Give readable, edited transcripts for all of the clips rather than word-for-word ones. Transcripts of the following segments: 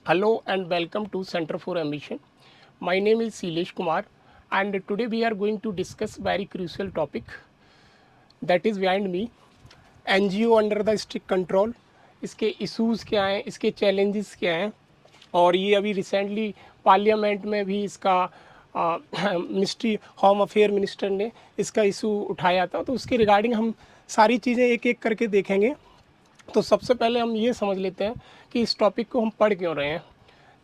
Hello and welcome to Center for Ambition. My name is Silesh Kumar and today we are going to discuss very crucial topic that is behind me, NGO under the strict control. इसके issues क्या हैं, इसके challenges क्या हैं, और ये अभी recently parliament में भी इसका मिनिस्ट्री होम अफेयर मिनिस्टर ने इसका इशू उठाया था, तो उसके रिगार्डिंग हम सारी चीज़ें एक एक करके देखेंगे। तो सबसे पहले हम ये समझ लेते हैं कि इस टॉपिक को हम पढ़ क्यों रहे हैं।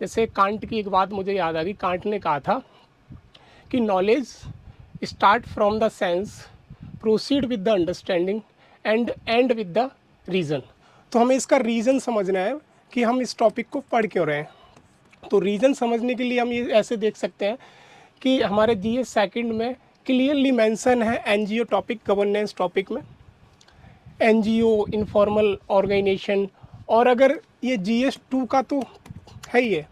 जैसे कांट की एक बात मुझे याद आ गई। कांट ने कहा था कि knowledge start from the sense, proceed with the understanding and and with the reason. तो हमें इसका रीज़न समझना है कि हम इस टॉपिक को पढ़ क्यों रहे हैं। तो रीज़न समझने के लिए हम ये ऐसे देख सकते हैं कि हमारे जीएस सेकंड में क्लियरली मेंशन है एनजीओ टॉपिक, गवर्नेंस टॉपिक में एनजीओ, इनफॉर्मल ऑर्गेनाइजेशन। और अगर ये जीएस 2 का तो है ही है,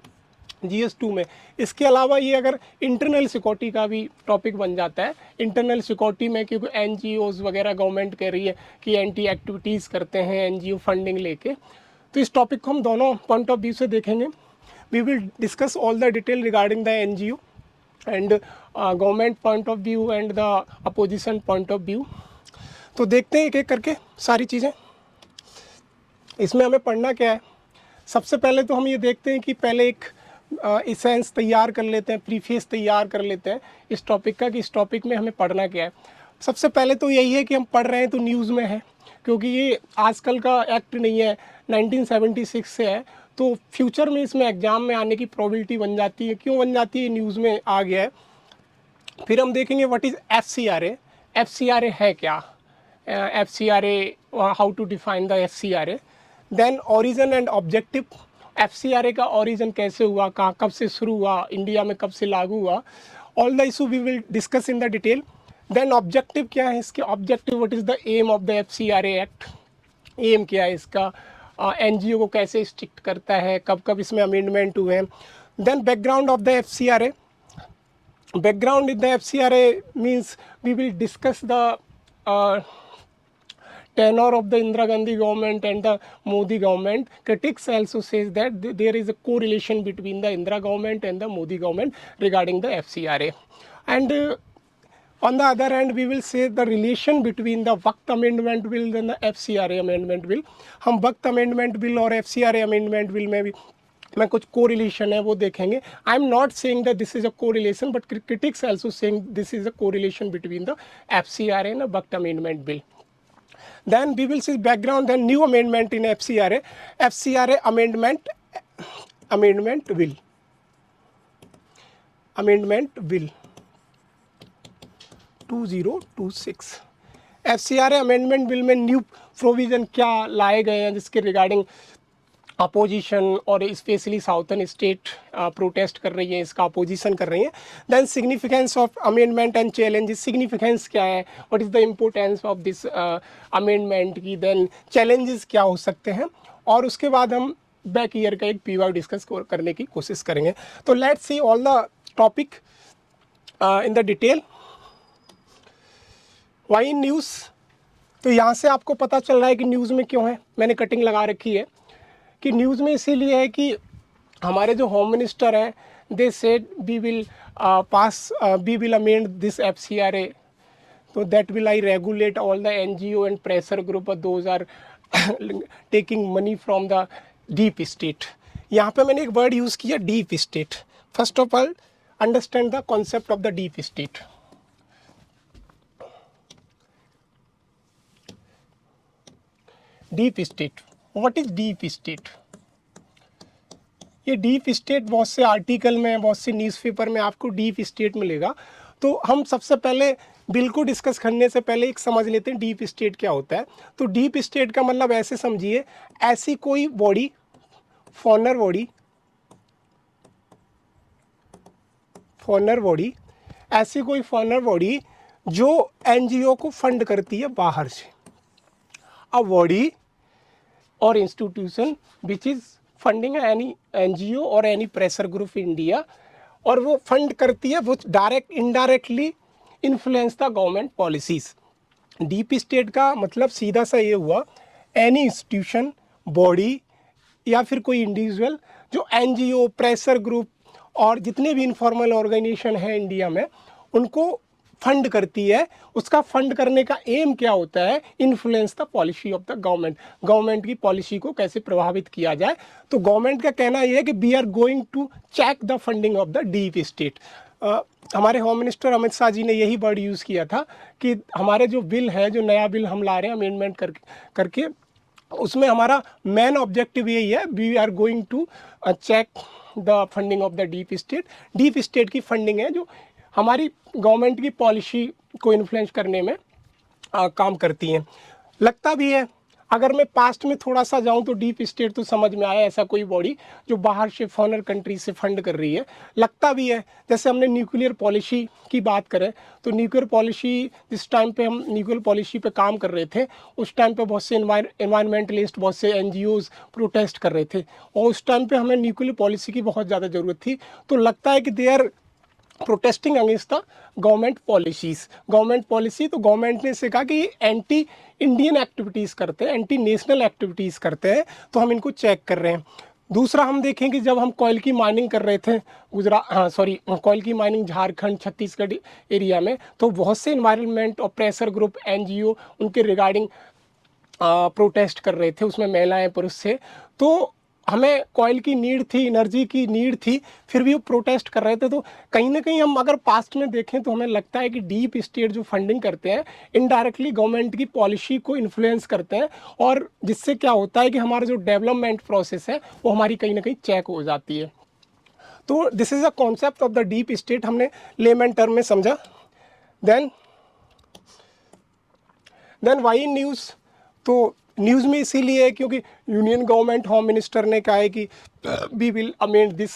जीएस 2 में इसके अलावा ये अगर इंटरनल सिक्योरिटी का भी टॉपिक बन जाता है। इंटरनल सिक्योरिटी में क्योंकि एनजीओज़ वगैरह गवर्नमेंट कह रही है कि एंटी एक्टिविटीज़ करते हैं एनजीओ फंडिंग लेके, तो इस टॉपिक को हम दोनों पॉइंट ऑफ व्यू से देखेंगे। We will discuss all the detail regarding the NGO and government point of view and the opposition point of view. तो देखते हैं एक एक करके सारी चीज़ें। इसमें हमें पढ़ना क्या है। सबसे पहले तो हम ये देखते हैं कि पहले एक इसेंस तैयार कर लेते हैं, प्रीफेस तैयार कर लेते हैं इस टॉपिक का, कि इस टॉपिक में हमें पढ़ना क्या है। सबसे पहले तो यही है कि हम पढ़ रहे हैं तो न्यूज़ में है, क्योंकि ये आजकल का एक्ट नहीं है, 1976 से है। तो फ्यूचर में इसमें एग्ज़ाम में आने की प्रोबेबिलिटी बन जाती है। क्यों बन जाती है? न्यूज़ में आ गया है। फिर हम देखेंगे व्हाट इज़ FCRA। FCRA है क्या? FCRA, how to define the FCRA। Then origin and objective. FCRA का ओरिजिन कैसे हुआ, कहाँ कब से शुरू हुआ, इंडिया में कब से लागू हुआ, all the issue we will discuss in the detail. Then objective क्या है इसके, objective what is the aim of the FCRA act. Aim क्या है इसका, एनजीओ को कैसे स्ट्रिक्ट करता है, कब कब इसमें अमेंडमेंट हुए हैं। Then background of the FCRA। background in the FCRA means we will discuss the tenure of the Indira Gandhi government and the Modi government. Critics also says that there is a correlation between the Indira government and the Modi government regarding the FCRA. And on the other hand, we will say the relation between the Waqt Amendment Bill and the FCRA Amendment Bill. हम Waqt Amendment Bill और FCRA Amendment Bill में कुछ correlation है वो देखेंगे। आई am not saying that this is a correlation, but critics also saying this is a correlation between the FCRA and the Waqt Amendment Bill. Then we will see background, then new amendment in FCRA. FCRA Amendment Bill. Amendment Bill 2026। FCRA Amendment Bill में new provision क्या लाए गए हैं जिसके regarding opposition और specially southern state protest कर रही है, इसका अपोजिशन कर रही है। Then significance of amendment and challenges. Significance क्या है, what is the importance of this amendment की। देन चैलेंजेस क्या हो सकते हैं, और उसके बाद हम बैक ईयर का एक पीवाई डिस्कस करने की कोशिश करेंगे। तो let's see all the topic in the detail. Why news, तो यहाँ से आपको पता चल रहा है कि न्यूज़ में क्यों है। मैंने कटिंग लगा रखी है कि न्यूज़ में इसीलिए है कि हमारे जो होम मिनिस्टर हैं, they said we will amend this FCRA, तो that will I regulate all the NGO and pressure group, those are taking money from the deep state. यहाँ पे मैंने एक वर्ड यूज़ किया, deep state. First of all understand the concept of the deep state. Deep state, what is deep state? ये deep state बहुत से article में, बहुत से न्यूज़पेपर में आपको डीप स्टेट मिलेगा। तो हम सबसे पहले बिल को डिस्कस करने से पहले एक समझ लेते हैं डीप स्टेट क्या होता है। तो डीप स्टेट का मतलब ऐसे समझिए, ऐसी कोई बॉडी, फॉरनर बॉडी, ऐसी कोई फॉरनर बॉडी जो NGO को फंड करती है बाहर से। A body or institution which is funding any NGO or any pressure group in India, और वो फंड करती है, वो direct indirectly influence the government policies. Deep state का मतलब सीधा सा ये हुआ, एनी इंस्टीट्यूशन, बॉडी या फिर कोई इंडिविजुअल जो एनजीओ, प्रेशर ग्रुप और जितने भी इनफॉर्मल ऑर्गेनाइजेशन हैं इंडिया में, उनको फंड करती है। उसका फंड करने का एम क्या होता है? Influence the policy of the government, government की पॉलिसी को कैसे प्रभावित किया जाए। तो गवर्नमेंट का कहना यह है कि we are going to check the funding of the deep state. हमारे होम मिनिस्टर अमित शाह जी ने यही वर्ड यूज़ किया था कि हमारे जो बिल है, जो नया बिल हम ला रहे हैं अमेंडमेंट करके, उसमें हमारा मेन ऑब्जेक्टिव यही है, we are going to check the funding of the deep state. Deep state की फंडिंग है जो हमारी गवर्नमेंट की पॉलिसी को इन्फ्लुएंस करने में काम करती हैं। लगता भी है, अगर मैं पास्ट में थोड़ा सा जाऊं तो डीप स्टेट तो समझ में आया ऐसा कोई बॉडी जो बाहर से फॉरेन कंट्री से फंड कर रही है। लगता भी है, जैसे हमने न्यूक्लियर पॉलिसी की बात करें तो न्यूक्लियर पॉलिसी, जिस टाइम पे हम न्यूक्लियर पॉलिसी पे काम कर रहे थे, उस टाइम पे बहुत से एनवायरमेंटलिस्ट, बहुत से एनजीओज प्रोटेस्ट कर रहे थे और उस टाइम पे हमें न्यूक्लियर पॉलिसी की बहुत ज़्यादा ज़रूरत थी। तो लगता है कि they are protesting against the government policies. Government policy, तो गवर्नमेंट ने इसे कहा कि एंटी इंडियन एक्टिविटीज़ करते हैं, एंटी नेशनल एक्टिविटीज़ करते हैं, तो हम इनको चेक कर रहे हैं। दूसरा हम देखें कि जब हम कोयल की माइनिंग कर रहे थे कोयल की माइनिंग झारखंड, छत्तीसगढ़ एरिया में, तो बहुत से इन्वायरमेंट और प्रेशर ग्रुप, एनजीओ उनके रिगार्डिंग प्रोटेस्ट कर रहे थे, उसमें महिलाएं, पुरुष थे। तो हमें कोयल की नीड थी, एनर्जी की नीड थी, फिर भी वो प्रोटेस्ट कर रहे थे। तो कहीं ना कहीं हम अगर पास्ट में देखें तो हमें लगता है कि डीप स्टेट जो फंडिंग करते हैं, इनडायरेक्टली गवर्नमेंट की पॉलिसी को इन्फ्लुएंस करते हैं, और जिससे क्या होता है कि हमारा जो डेवलपमेंट प्रोसेस है वो हमारी कहीं ना कहीं चेक हो जाती है। तो this is a concept of the deep state, हमने लेमन टर्म में समझा। देन वाई न्यूज़, तो न्यूज़ में इसीलिए है क्योंकि यूनियन गवर्नमेंट, होम मिनिस्टर ने कहा है कि we will amend this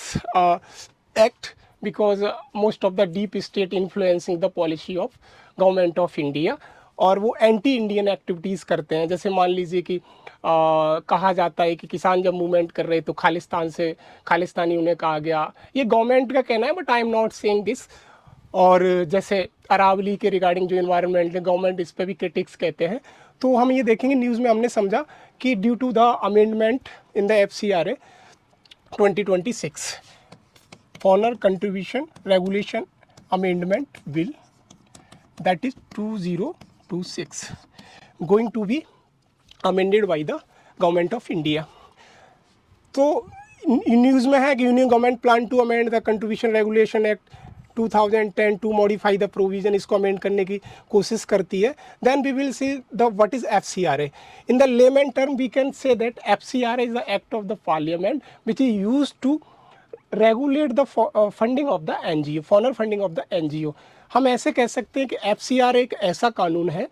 act because most of the deep state influencing the policy of government of India, और वो एंटी इंडियन एक्टिविटीज़ करते हैं। जैसे मान लीजिए कि कहा जाता है कि किसान जब मूवमेंट कर रहे तो खालिस्तानी उन्हें कहा गया। ये गवर्नमेंट का कहना है, but I am not saying this. और जैसे अरावली के रिगार्डिंग जो इन्वायरमेंट है, गवर्नमेंट इस पर भी क्रिटिक्स कहते हैं। तो हम ये देखेंगे, न्यूज़ में हमने समझा कि due to the amendment in the FCRA 2026, foreigner contribution regulation amendment bill, that is 2026 going to be amended by the government of India। तो न्यूज़ में है कि union government plan to amend the contribution regulation act 2010 to modify the provision, इसको amend करने की कोशिश करती है। Then we will see the what is FCRA। In the layman term we can say that FCRA is the act of the parliament which is used to regulate the funding of the NGO, foreigner funding of the NGO। हम ऐसे कह सकते हैं कि FCRA एक ऐसा कानून है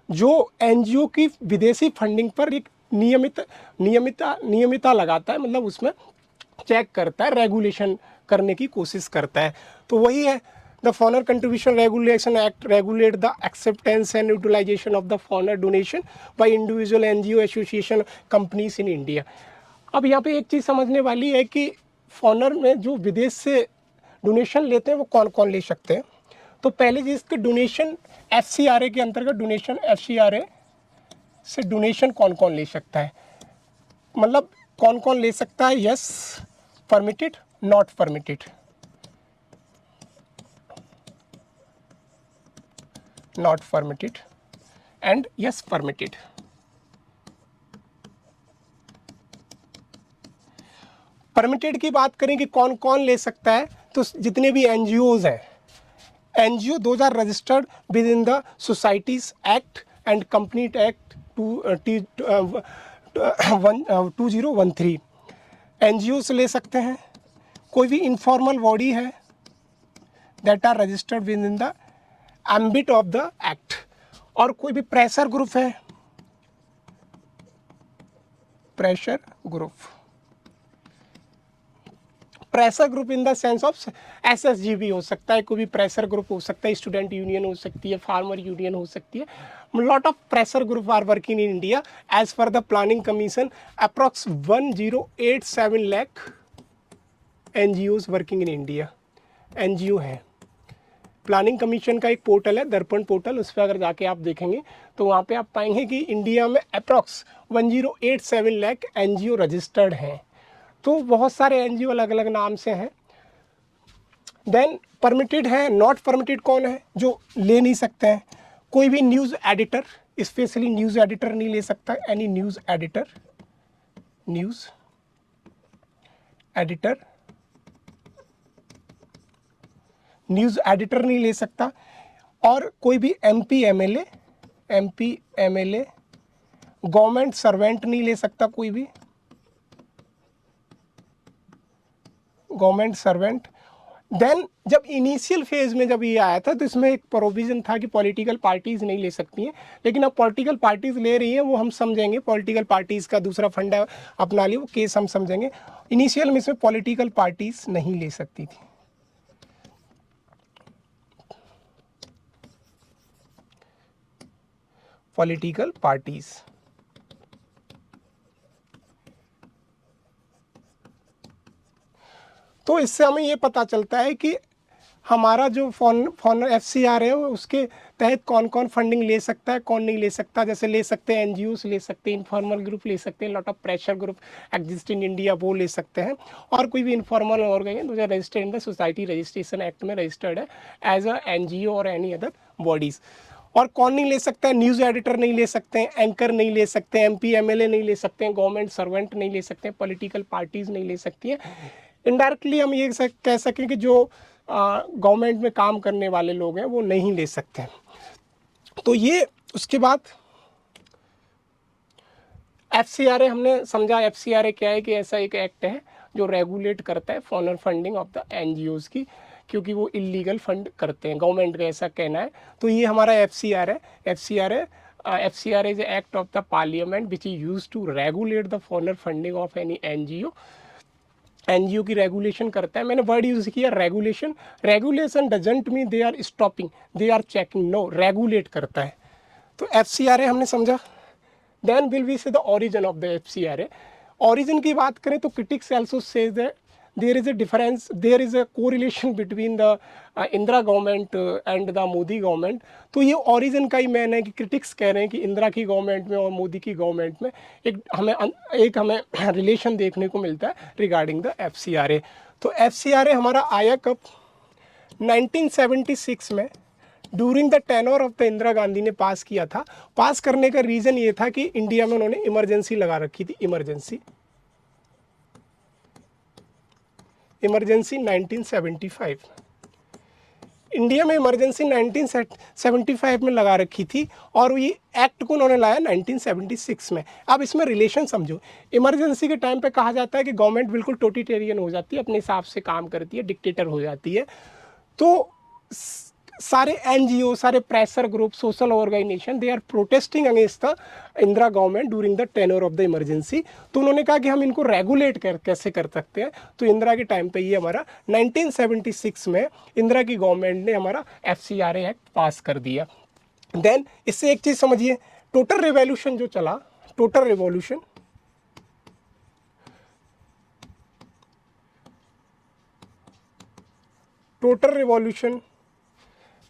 जो NGO की विदेशी फंडिंग पर एक नियमितता लगाता है, मतलब उसमें चेक करता है, रेगुलेशन करने की कोशिश करता है। तो वही है, the foreigner contribution regulation act regulate the acceptance and utilization of the foreigner donation by individual NGO association companies in India. अब यहाँ पे एक चीज़ समझने वाली है कि फॉरेनर में जो विदेश से डोनेशन लेते हैं वो कौन कौन ले सकते हैं। तो पहले चीज़ कि डोनेशन FCRA के अंतर्गत, डोनेशन FCRA से डोनेशन कौन कौन ले सकता है, मतलब कौन कौन ले सकता है। Yes permitted, not permitted, not permitted and yes permitted. Permitted की बात करें कि कौन कौन ले सकता है, तो जितने भी NGOs हैं, NGO those are registered within the Societies Act and Companies Act 2013। NGOs ले सकते हैं। कोई भी इनफॉर्मल बॉडी है that are registered within the ambit of the act, और कोई भी प्रेशर ग्रुप है, pressure group, pressure group in the sense of SSG भी हो सकता है, कोई भी प्रेशर ग्रुप हो सकता है, स्टूडेंट यूनियन हो सकती है, फार्मर यूनियन हो सकती है। Lot of pressure group are working in India. As per the planning commission approx 1087 lakh NGOs working in India, NGO है। प्लानिंग कमीशन का एक पोर्टल है, दर्पण पोर्टल, उस पर अगर जाके आप देखेंगे तो वहाँ पे आप पाएंगे कि इंडिया में अप्रॉक्स 1087 लाख NGO रजिस्टर्ड हैं। तो बहुत सारे एनजीओ अलग अलग नाम से हैं। देन परमिटेड है, नॉट परमिटेड कौन है, जो ले नहीं सकते हैं। कोई भी news editor, specially news editor नहीं ले सकता, any news editor, news editor, news editor नहीं ले सकता। और कोई भी एमपी एमएलए, गवर्नमेंट सर्वेंट नहीं ले सकता, कोई भी गवर्नमेंट सर्वेंट। देन जब इनिशियल फेज में जब ये आया था तो इसमें एक प्रोविज़न था कि पॉलिटिकल पार्टीज़ नहीं ले सकती हैं, लेकिन अब पॉलिटिकल पार्टीज़ ले रही हैं, वो हम समझेंगे। पॉलिटिकल पार्टीज़ का दूसरा फंडा अपना लिया, वो केस हम समझेंगे। इनिशियल में इसमें पॉलिटिकल पार्टीज़ नहीं ले सकती थी। पॉलिटिकल पार्टीज़, तो इससे हमें ये पता चलता है कि हमारा जो फॉनर एफसीआर है उसके तहत कौन कौन फंडिंग ले सकता है, कौन नहीं ले सकता। जैसे ले सकते हैं एनजीओस, ले सकते हैं इनफॉर्मल ग्रुप, ले सकते हैं lot of pressure group exist in India, वो ले सकते हैं। और कोई भी इनफॉर्मल ऑर्गेनाइजेशन जो registered in the society registration act में रजिस्टर्ड है एज अ एनजीओ और एनी अदर बॉडीज़। और कौन नहीं ले सकता है, न्यूज़ एडिटर नहीं ले सकते हैं, एंकर नहीं ले सकते हैं, एमपी एमएलए नहीं ले सकते हैं, गवर्नमेंट सर्वेंट नहीं ले सकते हैं, पॉलिटिकल पार्टीज़ नहीं ले सकती हैं। इनडायरेक्टली हम ये कह सकें कि जो गवर्नमेंट में काम करने वाले लोग हैं वो नहीं ले सकते हैं। तो ये उसके बाद एफसीआरए हमने समझा। एफसीआरए क्या है कि ऐसा एक एक्ट है जो रेगुलेट करता है foreign funding of the NGOs की, क्योंकि वो इलीगल फंड करते हैं, गवर्नमेंट का ऐसा कहना है। तो ये हमारा एफसीआर है। FCR is act of the parliament which is use to regulate the foreign funding of any NGO. NGO की रेगुलेशन करता है। मैंने वर्ड यूज़ किया regulation. Regulation doesn't mean they are stopping, they are checking, no, regulate करता है। तो FCRA हमने समझा। Then will we say the origin of the FCRA. Origin की बात करें तो critics also says that there is a difference, there is a correlation between the Indira government and the Modi government. तो ये ओरिजिन का ही मैन है कि क्रिटिक्स कह रहे हैं कि इंदिरा की गवर्नमेंट में और मोदी की गवर्नमेंट में एक हमें रिलेशन देखने को मिलता है रिगार्डिंग द एफसीआरए। तो एफसीआरए हमारा आया कब, 1976 में during the tenure of the Indira Gandhi ने पास किया था। पास करने का रीज़न ये था कि इंडिया में उन्होंने इमरजेंसी लगा रखी थी, इमरजेंसी 1975। इंडिया में इमरजेंसी 1975 में लगा रखी थी और ये एक्ट को उन्होंने लाया 1976 में। अब इसमें रिलेशन समझो। इमरजेंसी के टाइम पे कहा जाता है कि गवर्नमेंट बिल्कुल टोटिटेरियन हो जाती है, अपने हिसाब से काम करती है, डिक्टेटर हो जाती है। तो सारे एनजीओ, सारे pressure group, social organization, they are protesting against the Indira government during the tenure of the emergency. तो उन्होंने कहा कि हम इनको रेगुलेट कैसे कर सकते हैं। तो इंदिरा के टाइम पे ये हमारा 1976 में इंदिरा की गवर्नमेंट ने हमारा एफसीआरए एक्ट पास कर दिया। देन इससे एक चीज़ समझिए, टोटल रिवॉल्यूशन जो चला, total revolution, total revolution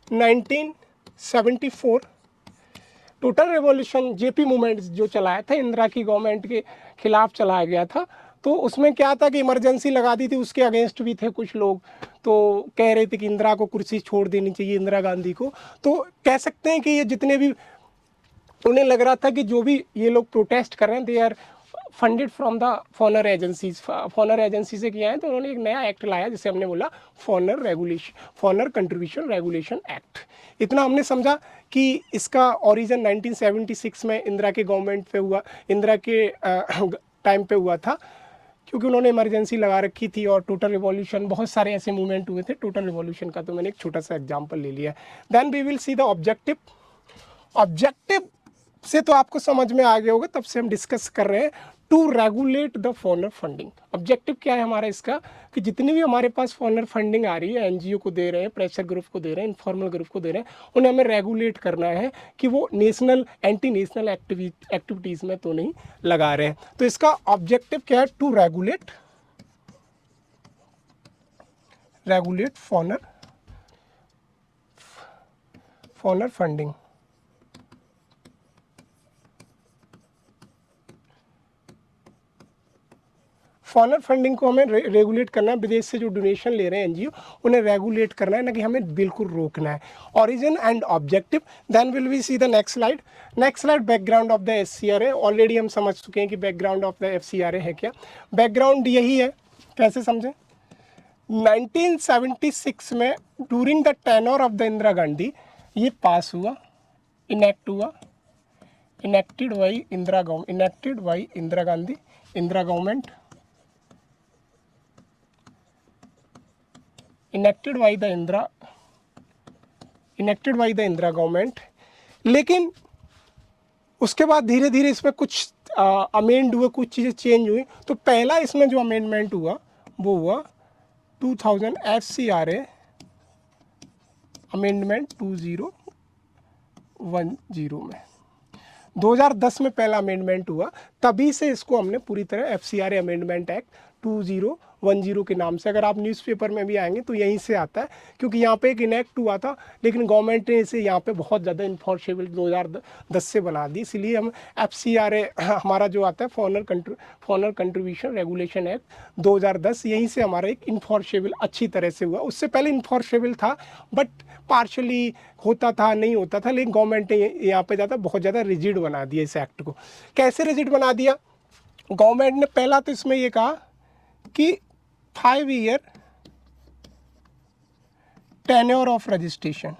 1974, total revolution JP movement जो चलाया था इंदिरा की गवर्नमेंट के खिलाफ चलाया गया था। तो उसमें क्या था कि इमरजेंसी लगा दी थी, उसके अगेंस्ट भी थे कुछ लोग, तो कह रहे थे कि इंदिरा को कुर्सी छोड़ देनी चाहिए, इंदिरा गांधी को। तो कह सकते हैं कि ये जितने भी उन्हें लग रहा था कि जो भी ये लोग प्रोटेस्ट कर रहे हैं they are funded from the foreign agencies. Foreign agency से किया है, तो उन्होंने एक नया एक्ट लाया जिसे हमने बोला फॉरेन कंट्रीब्यूशन रेगुलेशन एक्ट। इतना हमने समझा कि इसका ओरिजिन 1976 में इंदिरा के गवर्नमेंट पे हुआ, इंदिरा के टाइम पे हुआ था, क्योंकि उन्होंने इमरजेंसी लगा रखी थी। और टोटल रिवॉल्यूशन, बहुत सारे ऐसे मूवमेंट हुए थे टोटल रिवॉल्यूशन का, तो मैंने एक छोटा सा एग्जाम्पल ले लिया। Then we will see the objective. Objective से तो आपको समझ में आ गया होगा, तब से हम डिस्कस कर रहे हैं to regulate the foreign funding. Objective क्या है हमारा इसका, कि जितनी भी हमारे पास फॉरेन फंडिंग आ रही है, एनजीओ को दे रहे हैं, प्रेशर ग्रुप को दे रहे हैं, इनफॉर्मल ग्रुप को दे रहे हैं, उन्हें हमें रेगुलेट करना है कि वो नेशनल एंटी नेशनल एक्टिविटीज़ में तो नहीं लगा रहे हैं। तो इसका ऑब्जेक्टिव क्या है, to regulate foreign funding. Foreign funding को हमें रेगुलेट करना है, विदेश से जो डोनेशन ले रहे हैं एनजीओ उन्हें रेगुलेट करना है, ना कि हमें बिल्कुल रोकना है। Origin and objective, then will we see the next slide. Next slide background of the FCRA. Already हम समझ चुके हैं कि बैकग्राउंड ऑफ द एफसीआरए है क्या। बैकग्राउंड यही है, कैसे समझें। 1976 में during the tenure of the Indira Gandhi ये पास हुआ, इनेक्ट हुआ, enacted by Indira Gandhi, Indira government, enacted by the Indira government. लेकिन उसके बाद धीरे धीरे इसमें कुछ अमेंड हुए, कुछ चीज़ें चेंज हुई। तो पहला इसमें जो अमेंडमेंट हुआ वो हुआ 2000 एफसीआरए अमेंडमेंट 2010 में। 2010 में पहला अमेंडमेंट हुआ, तभी से इसको हमने पूरी तरह एफसीआरए अमेंडमेंट एक्ट 2010 के नाम से, अगर आप न्यूज़पेपर में भी आएंगे तो यहीं से आता है, क्योंकि यहाँ पे एक इनेक्ट हुआ था लेकिन गवर्नमेंट ने इसे यहाँ पे बहुत ज़्यादा इन्फोर्सेबल 2010 से बना दी। इसलिए हम एफसीआरए हमारा जो आता है फॉरेनर कंट्रीब्यूशन रेगुलेशन एक्ट 2010, यहीं से हमारा एक इन्फोर्सेबल अच्छी तरह से हुआ। उससे पहले इन्फोर्सेबल था बट पार्शली होता था, नहीं होता था, लेकिन गवर्नमेंट ने यहाँ पे ज़्यादा बहुत ज़्यादा रिजिड बना दिया इस एक्ट को। कैसे रिजिड बना दिया गवर्नमेंट ने? पहला तो इसमें ये कहा कि 5 year tenure of registration,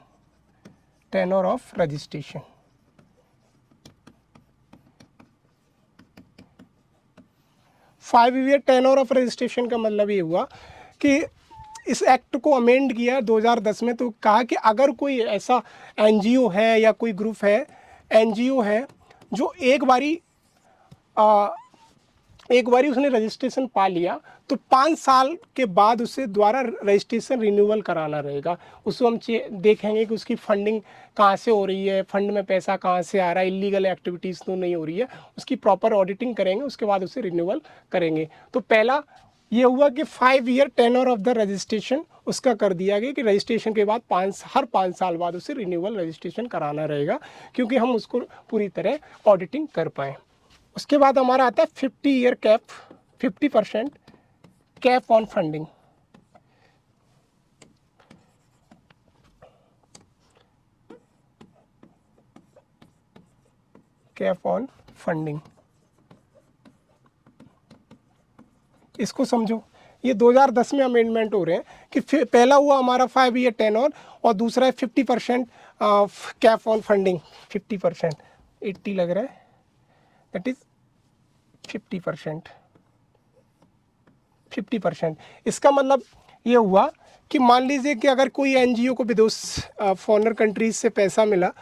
5 year tenure of registration का मतलब ये हुआ कि इस एक्ट को अमेंड किया 2010 में, तो कहा कि अगर कोई ऐसा एनजीओ है या कोई ग्रुप है, एनजीओ है जो एक बारी उसने रजिस्ट्रेशन पा लिया, तो 5 साल के बाद उसे द्वारा रजिस्ट्रेशन रिन्यूअल कराना रहेगा। उसको हम देखेंगे कि उसकी फंडिंग कहाँ से हो रही है, फंड में पैसा कहाँ से आ रहा है, इलीगल एक्टिविटीज़ तो नहीं हो रही है, उसकी प्रॉपर ऑडिटिंग करेंगे, उसके बाद उसे रिन्यूअल करेंगे। तो पहला ये हुआ कि 5 year tenure of the registration उसका कर दिया गया कि रजिस्ट्रेशन के बाद हर 5 साल बाद उसे रिन्यूअल रजिस्ट्रेशन कराना रहेगा, क्योंकि हम उसको पूरी तरह ऑडिटिंग कर पाएँ। उसके बाद हमारा आता है 50 year cap, 50% cap on funding. Cap on funding, इसको समझो। ये 2010 में अमेंडमेंट हो रहे हैं कि पहला हुआ हमारा 5 ईयर टेन्योर और दूसरा है 50% कैप ऑन फंडिंग। 50%, 80 लग रहा है, दैट इज 50%। इसका मतलब ये हुआ कि मान लीजिए कि अगर कोई एनजीओ को विदेश फॉरेनर कंट्रीज से पैसा मिला,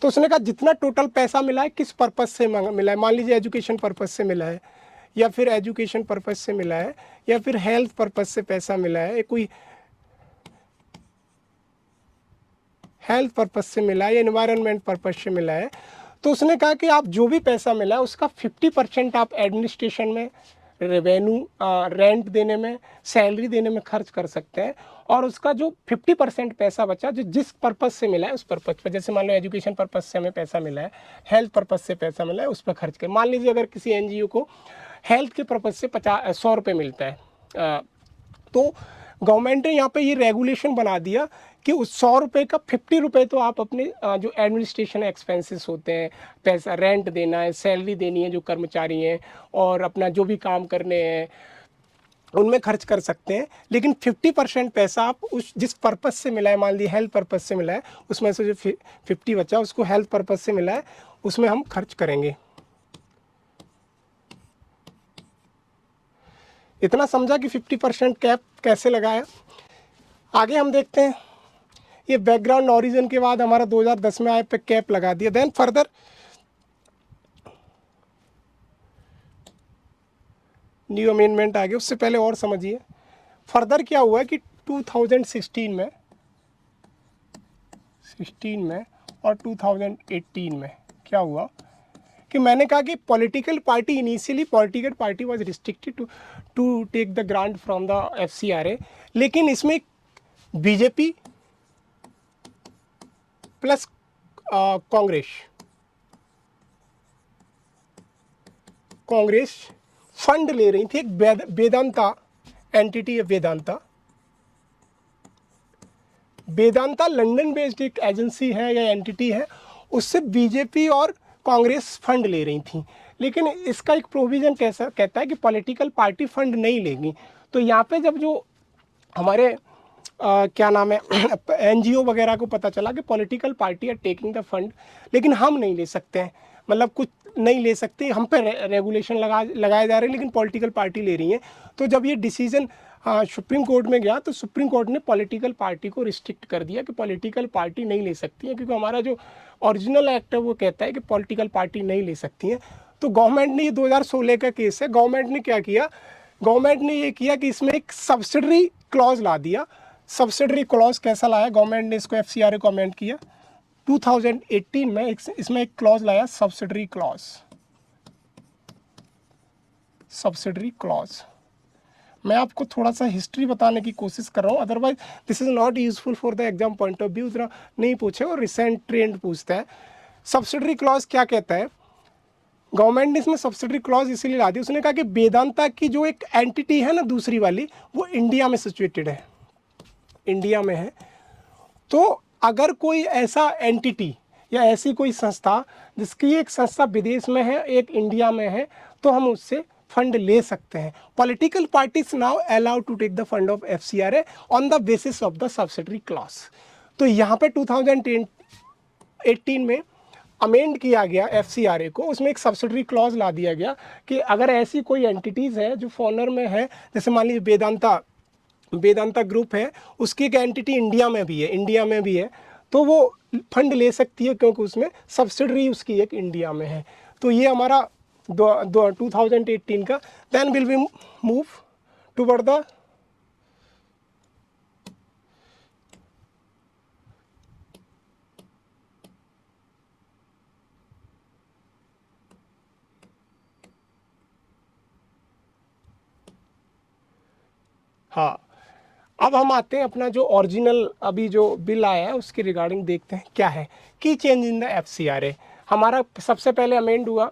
तो उसने कहा जितना टोटल पैसा मिला है किस पर्पज़ से मिला है। मान लीजिए एजुकेशन पर्पज़ से मिला है, या फिर एजुकेशन पर्पज़ से मिला है, या फिर हेल्थ पर्पज़ से पैसा मिला है, कोई हेल्थ पर्पज़ से मिला है या एनवायरनमेंट पर्पज़ से मिला है, तो उसने कहा कि आप जो भी पैसा मिला है उसका 50% आप एडमिनिस्ट्रेशन में, रेवेन्यू रेंट देने में, सैलरी देने में खर्च कर सकते हैं, और उसका जो 50% पैसा बचा जो जिस पर्पज़ से मिला है उस पर्पज़ पर, जैसे मान लो एजुकेशन पर्पज़ से हमें पैसा मिला है, हेल्थ पर्पज़ से पैसा मिला है, उस पर खर्च करें। मान लीजिए अगर किसी एनजीओ को हेल्थ के पर्पज़ से 100 रुपये मिलता है, तो गवर्नमेंट ने यहाँ पे ये रेगुलेशन बना दिया कि उस 100 रुपये का 50 रुपये तो आप अपने जो एडमिनिस्ट्रेशन एक्सपेंसेस होते हैं, पैसा रेंट देना है, सैलरी देनी है जो कर्मचारी हैं, और अपना जो भी काम करने हैं उनमें खर्च कर सकते हैं। लेकिन 50% पैसा आप उस जिस पर्पज़ से मिला है, मान लीजिए हेल्थ पर्पज़ से मिला है, उसमें से जो 50 बचा उसको हेल्थ पर्पज़ से मिला है, उसमें हम खर्च करेंगे। इतना समझा कि 50% कैप कैसे लगाया। आगे हम देखते हैं, ये बैकग्राउंड ऑरिजिन के बाद हमारा 2010 में आए पे कैप लगा दिया। देन फर्दर न्यू अमेंडमेंट आ गया। उससे पहले और समझिए फर्दर क्या हुआ कि 2016 में और 2018 में क्या हुआ कि मैंने कहा कि political party, initially political party was restricted to take the grant from the FCRA, लेकिन इसमें बीजेपी प्लस कांग्रेस फंड ले रही थी। एक वेदांता एंटिटी है, वेदांता लंदन बेस्ड एक एजेंसी है या एंटिटी है, उससे बीजेपी और कांग्रेस फंड ले रही थी। लेकिन इसका एक प्रोविज़न कैसा कहता है कि पॉलिटिकल पार्टी फंड नहीं लेगी। तो यहाँ पे जब जो हमारे क्या नाम है एनजीओ वगैरह को पता चला कि political party are taking the fund, लेकिन हम नहीं ले सकते हैं, मतलब कुछ नहीं ले सकते, हम पे रेगुलेशन लगाए जा रहे हैं, लेकिन पॉलिटिकल पार्टी ले रही हैं। तो जब ये डिसीजन सुप्रीम कोर्ट में गया तो सुप्रीम कोर्ट ने पॉलिटिकल पार्टी को रिस्ट्रिक्ट कर दिया कि पॉलिटिकल पार्टी नहीं ले सकती है, क्योंकि हमारा जो ओरिजिनल एक्ट है वो कहता है कि पॉलिटिकल पार्टी नहीं ले सकती हैं। तो गवर्नमेंट ने, ये 2016 का केस है, गवर्नमेंट ने क्या किया, गवर्नमेंट ने ये किया कि इसमें एक सब्सिडरी क्लॉज ला दिया। सब्सिडरी क्लॉज कैसा लाया गवर्नमेंट ने, इसको एफसीआरए को अमेंड किया 2018 में, इसमें एक क्लॉज लाया सब्सिडरी क्लॉज। सब्सिडरी क्लॉज मैं आपको थोड़ा सा हिस्ट्री बताने की कोशिश कर रहा हूँ, otherwise this is not useful for the exam point of view, उतना नहीं पूछे और रिसेंट ट्रेंड पूछता है। सब्सिडरी क्लॉज क्या कहता है, गवर्नमेंट ने इसमें सब्सिडरी क्लॉज इसीलिए ला दी, उसने कहा कि वेदांता की जो एक एंटिटी है ना दूसरी वाली, वो इंडिया में सिचुएटेड है, इंडिया में है। तो अगर कोई ऐसा एंटिटी या ऐसी कोई संस्था जिसकी एक संस्था विदेश में है, एक इंडिया में है, तो हम उससे फंड ले सकते हैं। Political parties now allowed to take the fund of FCRA on the basis of the subsidiary clause. तो यहाँ पे 2018 में अमेंड किया गया एफसीआरए को, उसमें एक सब्सिडरी क्लॉज ला दिया गया कि अगर ऐसी कोई एंटिटीज़ है जो फॉरेनर में है, जैसे मान लीजिए वेदांता ग्रुप है, उसकी एक एंटिटी इंडिया में भी है, तो वो फंड ले सकती है क्योंकि उसमें सब्सिडरी उसकी एक इंडिया में है। तो ये हमारा 2018 का। Then will we move toward the हाँ, अब हम आते हैं अपना जो ओरिजिनल अभी जो बिल आया है उसके रिगार्डिंग देखते हैं क्या है की चेंज इन द एफसीआरए। हमारा सबसे पहले अमेंड हुआ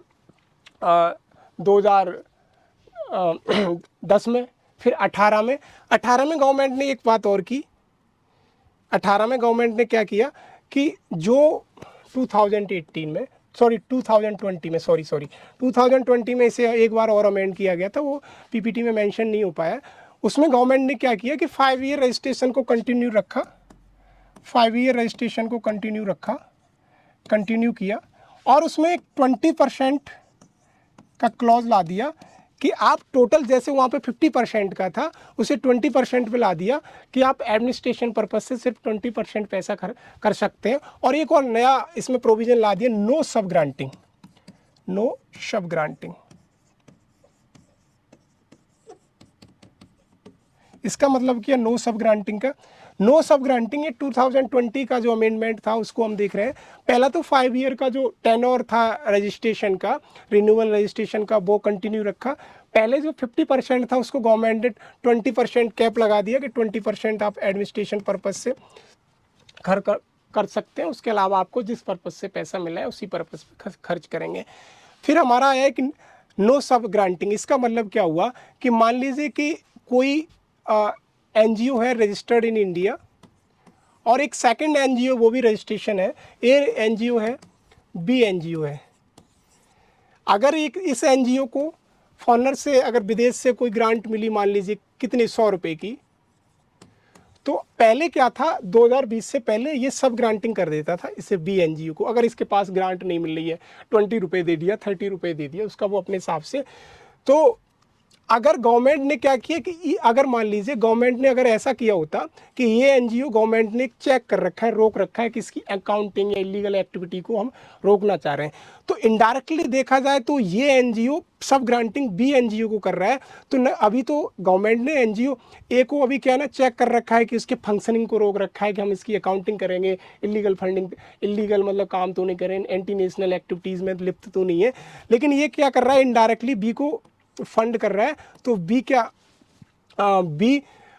2010 में, फिर 18 में गवर्नमेंट ने एक बात और की। 18 में गवर्नमेंट ने क्या किया कि जो 2020 में इसे एक बार और अमेंड किया गया था, वो पीपीटी में मेंशन नहीं हो पाया। उसमें गवर्नमेंट ने क्या किया कि 5 ईयर रजिस्ट्रेशन को कंटिन्यू रखा, 5 ईयर रजिस्ट्रेशन को कंटिन्यू किया, और उसमें एक 20% का क्लॉज ला दिया कि आप टोटल, जैसे वहाँ पे 50% का था, उसे 20% पे ला दिया कि आप एडमिनिस्ट्रेशन पर्पस से सिर्फ 20% पैसा कर सकते हैं। और एक और नया इसमें प्रोविज़न ला दिया, नो सब ग्रांटिंग। इसका मतलब क्या, नो सब ग्रांटिंग ये 2020 का जो अमेंडमेंट था उसको हम देख रहे हैं। पहला तो 5 ईयर का जो टेन्योर था रजिस्ट्रेशन का, रिन्यूअल रजिस्ट्रेशन का, वो कंटिन्यू रखा। पहले जो 50% था उसको गवर्नमेंट ने 20% कैप लगा दिया कि 20% आप एडमिनिस्ट्रेशन पर्पस से कर सकते हैं, उसके अलावा आपको जिस पर्पस से पैसा मिला है उसी पर्पस पे खर्च करेंगे। फिर हमारा आया है कि नो सब ग्रांटिंग। इसका मतलब क्या हुआ कि मान लीजिए कि कोई एनजीओ है रजिस्टर्ड इन इंडिया, और एक सेकंड एनजीओ, वो भी रजिस्ट्रेशन है, ए एनजीओ है, बी एनजीओ है। अगर इस एनजीओ को फॉरेनर से, अगर विदेश से कोई ग्रांट मिली, मान लीजिए कितने 100 रुपये की, तो पहले क्या था, 2020 से पहले ये सब ग्रांटिंग कर देता था इसे बी एनजीओ को। अगर इसके पास ग्रांट नहीं मिल रही है, 20 रुपये दे दिया, 30 रुपये दे दिया, उसका वो अपने हिसाब से। तो अगर गवर्नमेंट ने क्या किया कि अगर मान लीजिए गवर्नमेंट ने अगर ऐसा किया होता कि ये एनजीओ, गवर्नमेंट ने चेक कर रखा है, रोक रखा है कि इसकी अकाउंटिंग या इलीगल एक्टिविटी को हम रोकना चाह रहे हैं, तो इनडायरेक्टली देखा जाए तो ये एनजीओ सब ग्रांटिंग बी एनजीओ को कर रहा है। तो न, अभी तो गवर्नमेंट ने एनजीओ ए को अभी क्या ना चेक कर रखा है कि उसके फंक्शनिंग को रोक रखा है कि हम इसकी अकाउंटिंग करेंगे, इलीगल फंडिंग, इलीगल मतलब काम तो नहीं करें, एंटी नेशनल एक्टिविटीज़ में लिप्त तो नहीं है। लेकिन ये क्या कर रहा है, इनडायरेक्टली बी को फंड कर रहा है। तो बी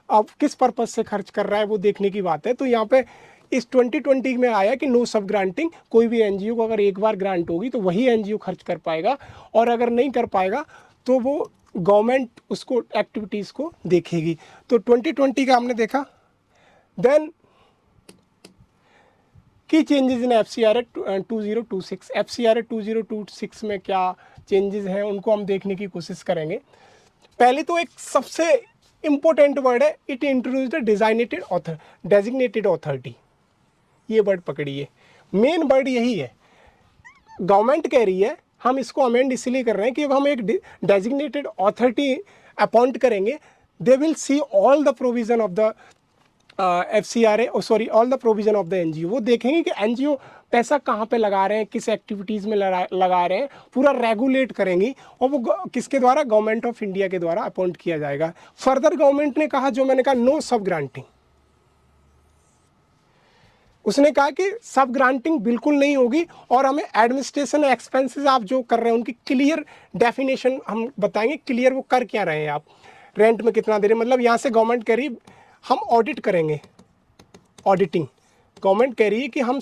अब किस पर्पज से खर्च कर रहा है वो देखने की बात है। तो यहाँ पे इस 2020 में आया कि नो सब ग्रांटिंग, कोई भी एनजीओ को अगर एक बार ग्रांट होगी तो वही एनजीओ खर्च कर पाएगा, और अगर नहीं कर पाएगा तो वो गवर्नमेंट उसको एक्टिविटीज़ को देखेगी। तो 2020 का हमने देखा। देन की चेंजेस इन FCRA 2026। FCRA 2026 में क्या चेंजेस हैं उनको हम देखने की कोशिश करेंगे। पहले तो एक सबसे इम्पोर्टेंट वर्ड है, it introduce the designated authority. ये वर्ड पकड़िए, मेन वर्ड यही है। गवर्नमेंट कह रही है हम इसको अमेंड इसलिए कर रहे हैं कि अब हम एक डेजिग्नेटेड ऑथोरिटी अपॉइंट करेंगे, they will see all the provision of the FCRA, all the provision of the NGO। वो देखेंगे कि NGO पैसा कहाँ पे लगा रहे हैं, किस एक्टिविटीज़ में लगा रहे हैं, पूरा रेगुलेट करेंगी। और वो किसके द्वारा, गवर्नमेंट ऑफ इंडिया के द्वारा अपॉइंट किया जाएगा। फर्दर गवर्नमेंट ने कहा, जो मैंने कहा, नो सब ग्रांटिंग। उसने कहा कि सब ग्रांटिंग बिल्कुल नहीं होगी और हमें एडमिनिस्ट्रेशन एक्सपेंसेस आप जो कर रहे हैं उनकी क्लियर डेफिनेशन हम बताएंगे। क्लियर वो कर क्या रहे हैं, आप रेंट में कितना दे रहे हैं। मतलब यहाँ से गवर्नमेंट कह रही हम ऑडिट करेंगे, ऑडिटिंग। गवर्नमेंट कह रही है कि हम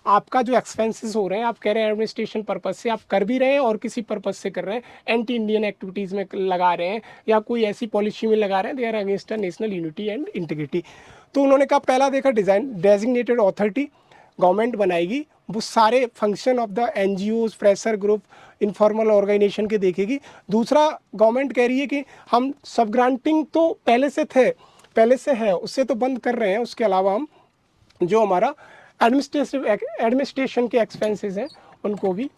आपका जो एक्सपेंसेस हो रहे हैं, आप कह रहे हैं एडमिनिस्ट्रेशन पर्पस से आप कर भी रहे हैं और किसी पर्पस से कर रहे हैं, एंटी इंडियन एक्टिविटीज़ में लगा रहे हैं या कोई ऐसी पॉलिसी में लगा रहे हैं, they are against national unity and integrity. तो उन्होंने कहा, पहला देखा डेजिग्नेटेड ऑथोरिटी गवर्नमेंट बनाएगी, वो सारे function of the NGOs, pressure group, informal organization के देखेगी। दूसरा, गवर्नमेंट कह रही है कि हम सब ग्रांटिंग तो पहले से है, उससे तो बंद कर रहे हैं। उसके अलावा हम जो हमारा एडमिनिस्ट्रेशन के एक्सपेंसेस हैं उनको भी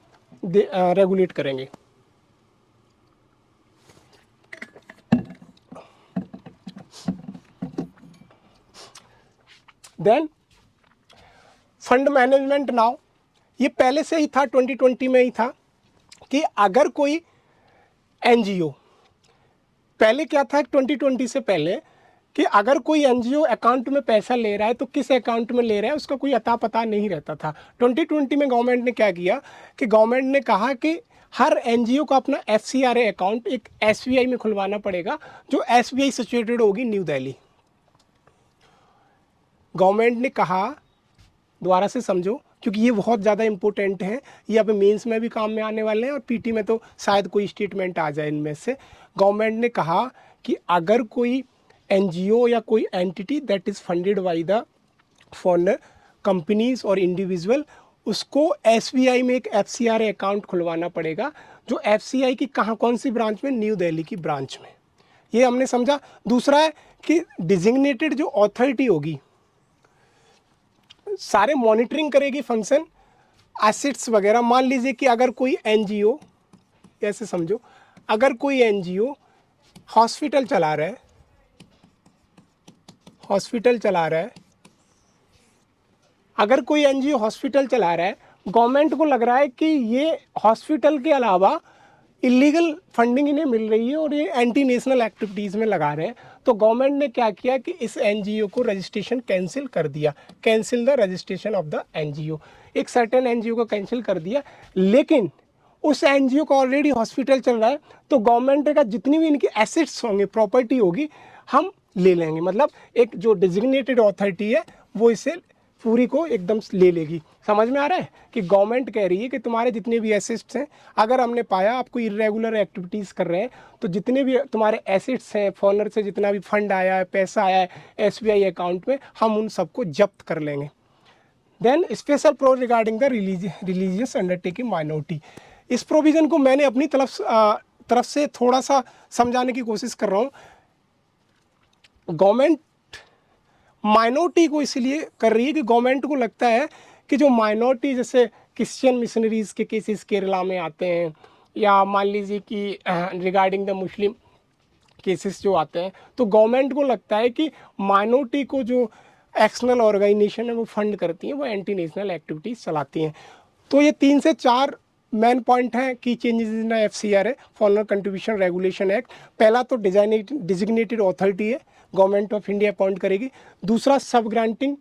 रेगुलेट करेंगे। देन फंड मैनेजमेंट नाउ, ये पहले से ही था, 2020 में ही था कि अगर कोई NGO, पहले क्या था 2020 से पहले, कि अगर कोई NGO अकाउंट में पैसा ले रहा है तो किस अकाउंट में ले रहा है उसका कोई अता पता नहीं रहता था। 2020 में गवर्नमेंट ने क्या किया कि गवर्नमेंट ने कहा कि हर NGO को अपना FCRA अकाउंट एक SBI में खुलवाना पड़ेगा, जो SBI सिचुएटेड होगी न्यू दिल्ली। गवर्नमेंट ने कहा, दोबारा से समझो क्योंकि ये बहुत ज़्यादा इंपॉर्टेंट है, ये अब मेंस में भी काम में आने वाले हैं और PT में तो शायद कोई स्टेटमेंट आ जाए इनमें से। गवर्नमेंट ने कहा कि अगर कोई NGO या कोई entity that is funded by the foreigner companies और इंडिविजुअल, उसको SBI में एक FCRA अकाउंट खुलवाना पड़ेगा, जो FCI की कौन सी ब्रांच में, न्यू दिल्ली की ब्रांच में। ये हमने समझा। दूसरा है कि डिजिग्नेटेड जो अथॉरिटी होगी, सारे मॉनिटरिंग करेगी फंक्शन, एसेट्स वगैरह। मान लीजिए कि अगर कोई NGO, ऐसे समझो, अगर कोई NGO हॉस्पिटल चला रहा है, अगर कोई NGO हॉस्पिटल चला रहा है, गवर्नमेंट को लग रहा है कि ये हॉस्पिटल के अलावा इलीगल फंडिंग इन्हें मिल रही है और ये एंटी नेशनल एक्टिविटीज़ में लगा रहे हैं, तो गवर्नमेंट ने क्या किया कि इस NGO को रजिस्ट्रेशन कैंसिल कर दिया। Cancel the registration of the NGO। एक सर्टेन NGO को कैंसिल कर दिया, लेकिन उस NGO का ऑलरेडी हॉस्पिटल चल रहा है, तो गवर्नमेंट का जितनी भी इनकी एसेट्स होंगे, प्रॉपर्टी होगी, हम ले लेंगे। मतलब एक जो डिजिग्नेटेड अथॉरिटी है वो इसे पूरी को एकदम ले लेगी। समझ में आ रहा है कि गवर्नमेंट कह रही है कि तुम्हारे जितने भी एसेट्स हैं, अगर हमने पाया आपको इरेगुलर एक्टिविटीज़ कर रहे हैं, तो जितने भी तुम्हारे एसेट्स हैं, फॉरेनर से जितना भी फंड आया है, पैसा आया है SBI अकाउंट में, हम उन सबको जब्त कर लेंगे। Then special pro regarding the religious undertaking minority. इस प्रोविज़न को मैंने अपनी तरफ से थोड़ा सा समझाने की कोशिश कर रहा हूँ। गवर्नमेंट माइनॉरिटी को इसलिए कर रही है कि गवर्नमेंट को लगता है कि जो माइनॉरिटी, जैसे क्रिश्चियन मिशनरीज़ के केसेस केरला में आते हैं, या मान लीजिए कि रिगार्डिंग द मुस्लिम केसेस जो आते हैं, तो गवर्नमेंट को लगता है कि माइनॉरिटी को जो एक्सटर्नल ऑर्गेनाइजेशन है वो फंड करती हैं, वो एंटी नेशनल एक्टिविटीज़ चलाती हैं। तो ये 3 से 4 मेन पॉइंट हैं की changes in FCRA, foreigner contribution regulation act. पहला तो डिजिग्नेटेड अथॉरिटी है, गवर्नमेंट ऑफ इंडिया अपॉइंट करेगी। दूसरा, सब ग्रांटिंग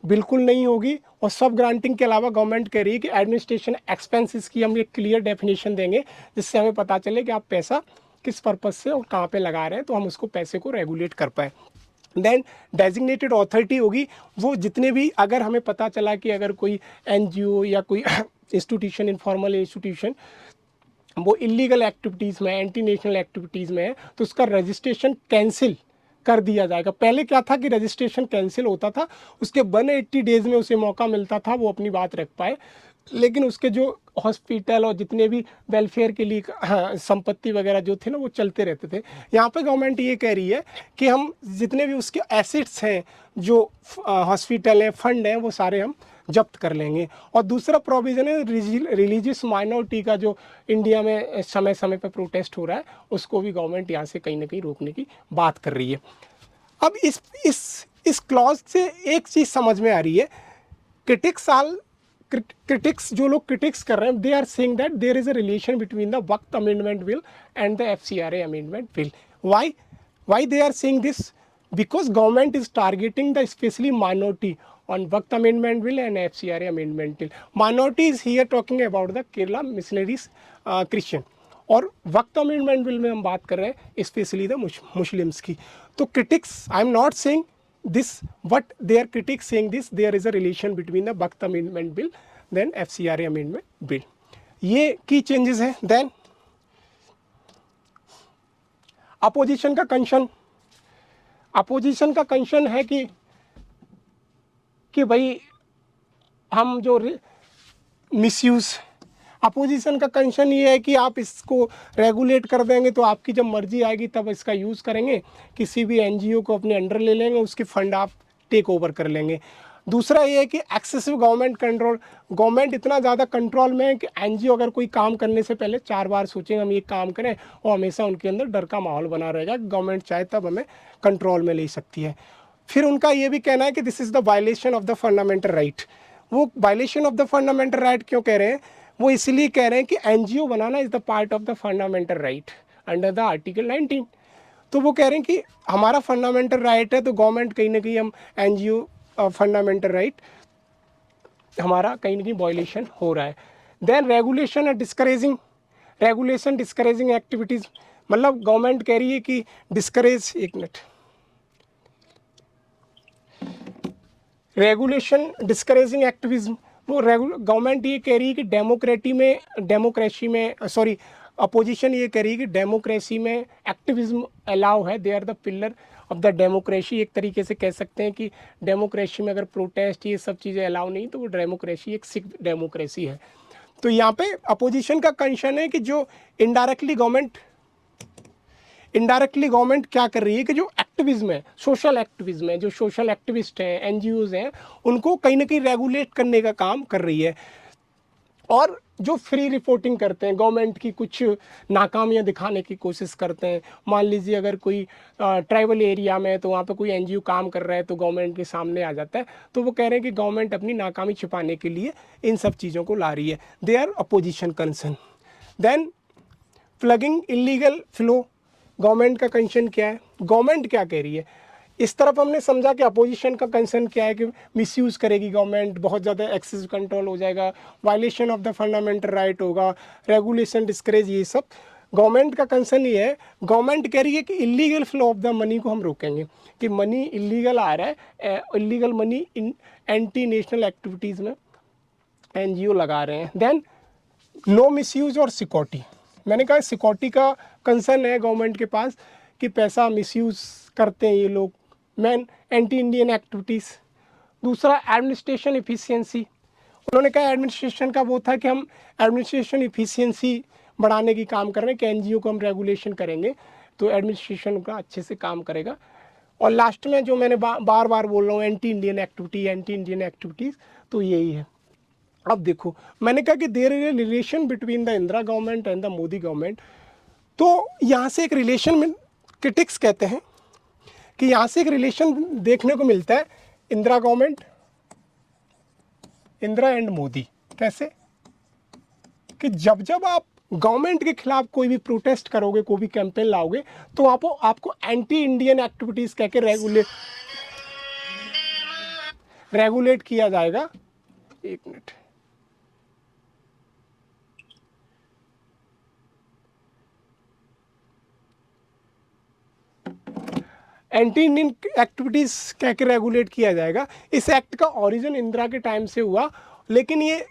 बिल्कुल नहीं होगी, और सब ग्रांटिंग के अलावा गवर्नमेंट कह रही है कि एडमिनिस्ट्रेशन एक्सपेंसेस की हम एक क्लियर डेफिनेशन देंगे, जिससे हमें पता चले कि आप पैसा किस पर्पज़ से और कहाँ पे लगा रहे हैं, तो हम उसको पैसे को रेगुलेट कर पाए। देन डेजिग्नेटेड अथॉरिटी होगी, वो जितने भी, अगर हमें पता चला कि अगर कोई NGO या कोई इंस्टीट्यूशन, इनफॉर्मल इंस्टीट्यूशन वो इलीगल एक्टिविटीज़ में, एंटी नेशनल एक्टिविटीज़ में है, तो उसका रजिस्ट्रेशन कैंसिल कर दिया जाएगा। पहले क्या था कि रजिस्ट्रेशन कैंसिल होता था, उसके 180 डेज़ में उसे मौका मिलता था वो अपनी बात रख पाए, लेकिन उसके जो हॉस्पिटल और जितने भी वेलफेयर के लिए हाँ संपत्ति वगैरह जो थे ना वो चलते रहते थे। यहाँ पे गवर्नमेंट ये कह रही है कि हम जितने भी उसके एसेट्स हैं, जो हॉस्पिटल हैं, फंड हैं, वो सारे हम जब्त कर लेंगे। और दूसरा प्रोविज़न है रिलीजियस माइनॉरिटी का, जो इंडिया में समय समय पर प्रोटेस्ट हो रहा है, उसको भी गवर्नमेंट यहाँ से कहीं ना कहीं रोकने की बात कर रही है। अब इस क्लॉज से एक चीज़ समझ में आ रही है, क्रिटिक्स जो लोग क्रिटिक्स कर रहे हैं, they are saying that there is a relation between the Waqf amendment bill and the FCRA amendment bill. Why they are saying this? Because government is targeting the specially minority on Waqf Amendment Bill and FCRA Amendment Bill. Minority is here talking about the Kerala missionaries Christian, और वक्त amendment bill में हम बात कर रहे हैं specially the Muslims की। तो critics, I am not saying this, but they are critics saying this, there is a relation between the Waqf amendment bill then FCRA amendment bill. ये की चेंजेस हैं। देन अपोजिशन का कंसर्न है कि भाई हम जो मिसयूज़, अपोजिशन का कंसर्न ये है कि आप इसको रेगुलेट कर देंगे तो आपकी जब मर्जी आएगी तब इसका यूज़ करेंगे, किसी भी NGO को अपने अंडर ले लेंगे, उसके फंड आप टेक ओवर कर लेंगे। दूसरा ये है कि एक्सेसिव गवर्नमेंट कंट्रोल, गवर्नमेंट इतना ज़्यादा कंट्रोल में है कि NGO अगर कोई काम करने से पहले 4 बार सोचेंगे हम ये काम करें, और हमेशा उनके अंदर डर का माहौल बना रहेगा, गवर्नमेंट चाहे तब हमें कंट्रोल में ले सकती है। फिर उनका ये भी कहना है कि this is the violation of the fundamental right. वो violation of the fundamental right क्यों कह रहे हैं? वो इसलिए कह रहे हैं कि NGO banana is the part of the fundamental right under the article 19। तो वो कह रहे हैं कि हमारा फंडामेंटल राइट है, तो गवर्नमेंट कहीं ना कहीं हम NGO फंडामेंटल राइट हमारा कहीं ना कहीं वायलेशन हो रहा है। देन रेगुलेशन डिस्करेजिंग एक्टिविटीज़, मतलब गवर्नमेंट कह रही है कि डिस्करेज, एक मिनट, रेगुलेशन डिस्करेजिंग एक्टिविज्म, वो गवर्नमेंट ये कह रही है कि अपोजिशन ये कह रही है कि डेमोक्रेसी में एक्टिविज्म अलाउ है, they are the pillar of the democracy. एक तरीके से कह सकते हैं कि डेमोक्रेसी में अगर प्रोटेस्ट ये सब चीज़ें अलाउ नहीं तो वो डेमोक्रेसी एक सिख डेमोक्रेसी है। तो यहाँ पे अपोजिशन का कंसर्न है कि जो इनडायरेक्टली गवर्नमेंट क्या कर रही है कि जो एक्टिविज्म है, सोशल एक्टिविज्म है, जो सोशल एक्टिविस्ट हैं, NGOs हैं, उनको कहीं ना कहीं रेगुलेट करने का काम कर रही है। और जो फ्री रिपोर्टिंग करते हैं, गवर्नमेंट की कुछ नाकामियां दिखाने की कोशिश करते हैं, मान लीजिए अगर कोई ट्राइबल एरिया में तो वहाँ पे कोई NGO काम कर रहा है तो गवर्नमेंट के सामने आ जाता है, तो वो कह रहे हैं कि गवर्नमेंट अपनी नाकामी छिपाने के लिए इन सब चीज़ों को ला रही है। They are opposition concern. Then flagging illegal flow, government का कंसर्न क्या है, गवर्नमेंट क्या कह रही है? इस तरफ हमने समझा कि अपोजिशन का कंसर्न क्या है कि मिसयूज़ करेगी गवर्नमेंट, बहुत ज़्यादा एक्सेस कंट्रोल हो जाएगा, violation of the fundamental right होगा, रेगुलेशन डिस्करेज, ये सब गवर्नमेंट का कंसर्न ये है। गवर्नमेंट कह रही है कि illegal flow of the money को हम रोकेंगे, कि मनी इलीगल आ रहा है, illegal money in anti national activities में NGO लगा रहे हैं। देन नो मिसयूज़ और सिक्योरिटी, मैंने कहा सिक्योरिटी का कंसर्न है गवर्नमेंट के पास कि पैसा मिसयूज़ करते हैं ये लोग। Man anti Indian activities. दूसरा एडमिनिस्ट्रेशन इफ़िशियंसी, उन्होंने कहा एडमिनिस्ट्रेशन का वो था कि हम एडमिनिस्ट्रेशन इफ़िशियंसी बढ़ाने की काम कर रहे हैं, कि NGO को हम रेगुलेशन करेंगे तो एडमिनिस्ट्रेशन का अच्छे से काम करेगा। और लास्ट में जो मैंने बार बार बोल रहा हूँ एंटी इंडियन एक्टिविटीज़, तो यही है। अब देखो, मैंने कहा कि there is a relation between the Indira government and the Modi government. तो यहाँ से एक रिलेशन में क्रिटिक्स कहते हैं कि यहाँ से एक रिलेशन देखने को मिलता है इंदिरा एंड मोदी। कैसे? कि जब आप गवर्नमेंट के खिलाफ कोई भी प्रोटेस्ट करोगे, कोई भी कैंपेन लाओगे, तो आपको एंटी इंडियन एक्टिविटीज़ कह के रेगुलेट किया जाएगा। एक मिनट, एंटी इंडियन एक्टिविटीज़ कह के रेगुलेट किया जाएगा। इस एक्ट का ओरिजिन इंदिरा के टाइम से हुआ, लेकिन ये